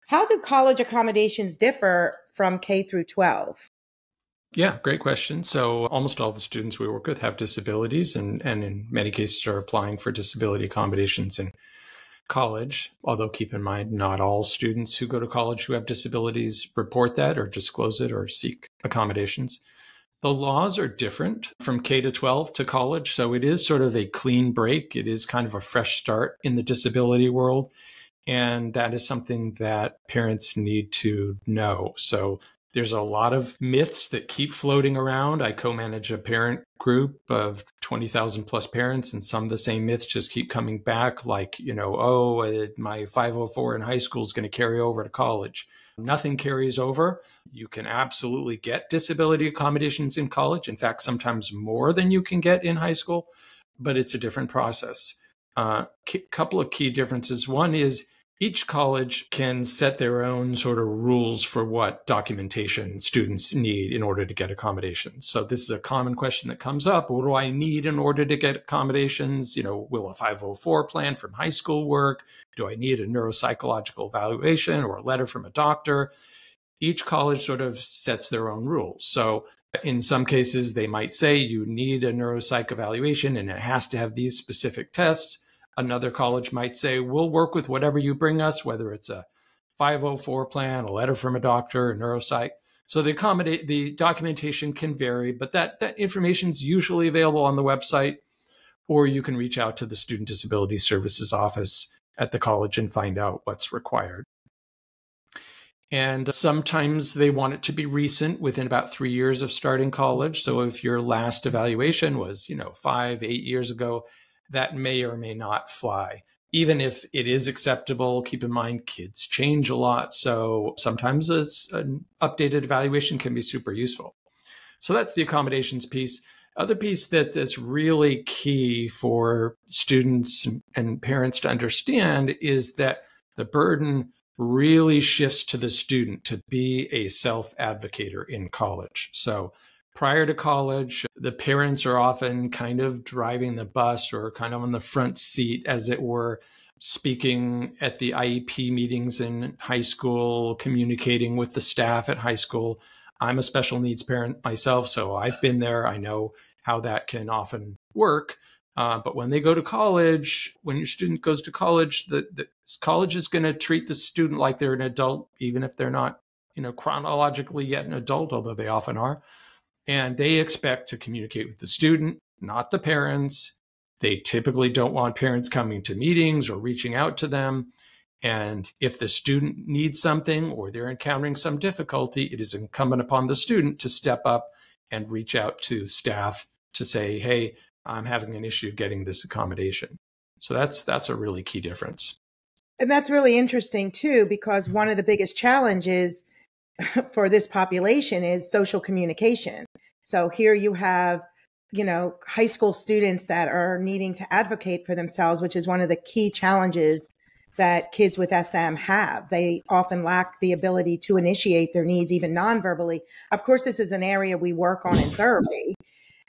How do college accommodations differ from K through 12? Yeah, great question. So almost all the students we work with have disabilities and in many cases are applying for disability accommodations in college. Although keep in mind, not all students who go to college who have disabilities report that or disclose it or seek accommodations. The laws are different from K to 12 to college. So it is sort of a clean break. It is kind of a fresh start in the disability world. And that is something that parents need to know. So there's a lot of myths that keep floating around. I co-manage a parent group of 20,000 plus parents, and some of the same myths just keep coming back, like, my 504 in high school is going to carry over to college. Nothing carries over. You can absolutely get disability accommodations in college. In fact, sometimes more than you can get in high school, but it's a different process. Couple of key differences. One is each college can set their own sort of rules for what documentation students need in order to get accommodations. So this is a common question that comes up. What do I need in order to get accommodations? Will a 504 plan from high school work? Do I need a neuropsychological evaluation or a letter from a doctor? Each college sort of sets their own rules. So in some cases, they might say you need a neuropsych evaluation and it has to have these specific tests. Another college might say, we'll work with whatever you bring us, whether it's a 504 plan, a letter from a doctor, a neuropsych. So the documentation can vary, but that information is usually available on the website, or you can reach out to the Student Disability Services office at the college and find out what's required. And sometimes they want it to be recent, within about 3 years of starting college. So if your last evaluation was, 5, 8 years ago, that may or may not fly. Even if it is acceptable, keep in mind kids change a lot. So sometimes an updated evaluation can be super useful. So that's the accommodations piece. Other piece that's really key for students and parents to understand is that the burden really shifts to the student to be a self-advocator in college. So prior to college, the parents are often kind of driving the bus or kind of on the front seat, as it were, speaking at the IEP meetings in high school, communicating with the staff at high school. I'm a special needs parent myself, so I've been there. I know how that can often work. But when they go to college, when your student goes to college, the college is going to treat the student like they're an adult, even if they're not, chronologically yet an adult, although they often are. And they expect to communicate with the student, not the parents. They typically don't want parents coming to meetings or reaching out to them. And if the student needs something or they're encountering some difficulty, it is incumbent upon the student to step up and reach out to staff to say, hey, I'm having an issue getting this accommodation. So that's a really key difference. And that's really interesting too, because one of the biggest challenges for this population is social communication. So here you have, high school students that are needing to advocate for themselves, which is one of the key challenges that kids with SM have. They often lack the ability to initiate their needs, even non-verbally. Of course, this is an area we work on in therapy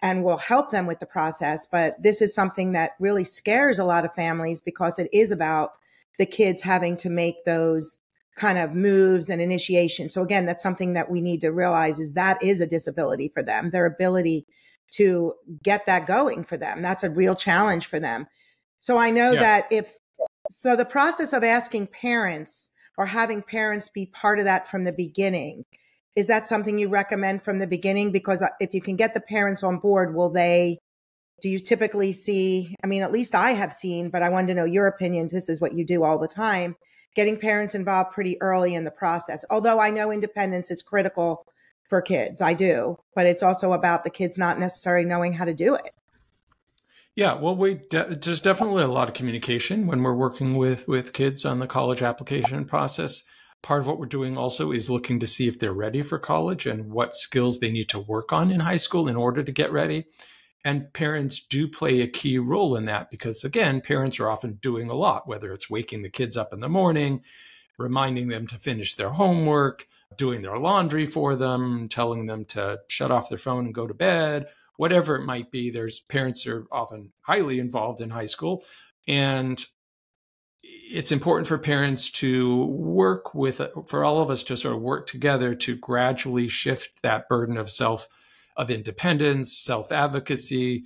and will help them with the process. But this is something that really scares a lot of families because it is about the kids having to make those kind of moves and initiation. So again, that's something that we need to realize is that is a disability for them, their ability to get that going for them. That's a real challenge for them. So I know that so the process of asking parents or having parents be part of that from the beginning, is that something you recommend from the beginning? Because if you can get the parents on board, do you typically see, at least I have seen, but I wanted to know your opinion. This is what you do all the time, getting parents involved pretty early in the process. Although I know independence is critical for kids. I do, but it's also about the kids not necessarily knowing how to do it. Yeah, well, there's definitely a lot of communication when we're working with kids on the college application process. Part of what we're doing also is looking to see if they're ready for college and what skills they need to work on in high school in order to get ready. And parents do play a key role in that because, again, parents are often doing a lot, whether it's waking the kids up in the morning, reminding them to finish their homework, doing their laundry for them, telling them to shut off their phone and go to bed, whatever it might be. Parents are often highly involved in high school. And it's important for parents to work with, for all of us to sort of work together to gradually shift that burden of independence, self-advocacy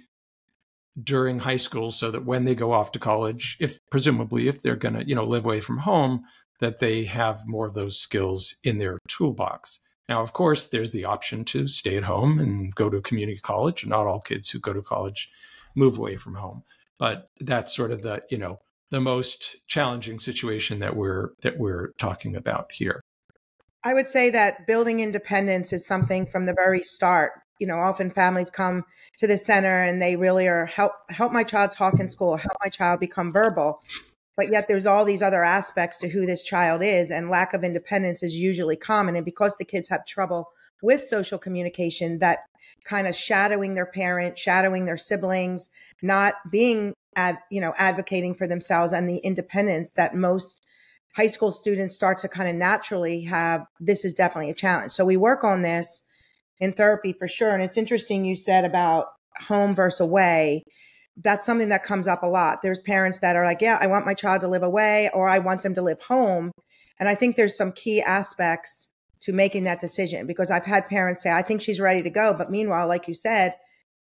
during high school, so that when they go off to college, presumably if they're going to, live away from home, that they have more of those skills in their toolbox. Now, of course, there's the option to stay at home and go to community college. Not all kids who go to college move away from home, but that's sort of the most challenging situation that we're talking about here. I would say that building independence is something from the very start. Often families come to the center and they really are help my child talk in school, help my child become verbal. But yet there's all these other aspects to who this child is, and lack of independence is usually common. And because the kids have trouble with social communication, that kind of shadowing their parent, shadowing their siblings, not being advocating for themselves, and the independence that most high school students start to kind of naturally have, this is definitely a challenge. So we work on this in therapy for sure. And it's interesting you said about home versus away. That's something that comes up a lot. There's parents that are like, yeah, I want my child to live away, or I want them to live home. And I think there's some key aspects to making that decision, because I've had parents say, I think she's ready to go. But meanwhile, like you said,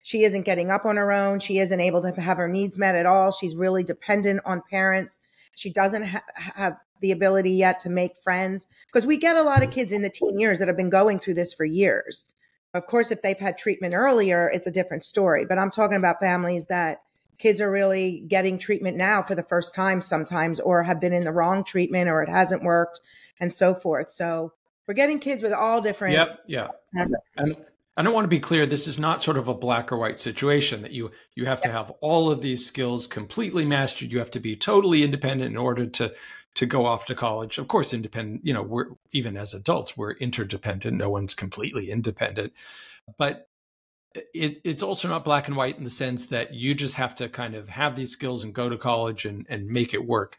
she isn't getting up on her own. She isn't able to have her needs met at all. She's really dependent on parents. She doesn't have the ability yet to make friends, because we get a lot of kids in the teen years that have been going through this for years. Of course, if they've had treatment earlier, it's a different story. But I'm talking about families that kids are really getting treatment now for the first time sometimes, or have been in the wrong treatment, or it hasn't worked, and so forth. So we're getting kids with all different. Yep. Yeah. And I don't want to be clear, this is not sort of a black or white situation that you have to have all of these skills completely mastered. You have to be totally independent in order to go off to college. Of course, independent, we're, even as adults, we're interdependent. No one's completely independent. But it's also not black and white in the sense that you just have to kind of have these skills and go to college and make it work.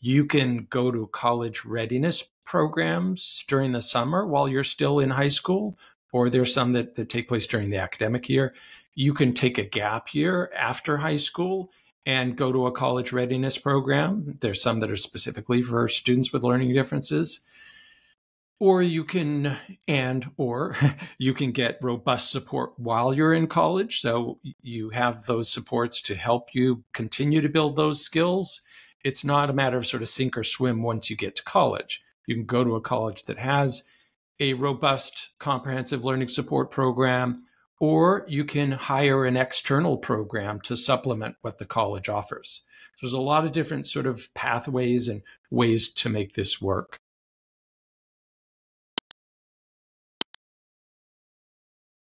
You can go to college readiness programs during the summer while you're still in high school, or there's some that take place during the academic year. You can take a gap year after high school and go to a college readiness program. There's some that are specifically for students with learning differences. Or you can get robust support while you're in college. So you have those supports to help you continue to build those skills. It's not a matter of sort of sink or swim once you get to college. You can go to a college that has a robust comprehensive learning support program, or you can hire an external program to supplement what the college offers. There's a lot of different sort of pathways and ways to make this work.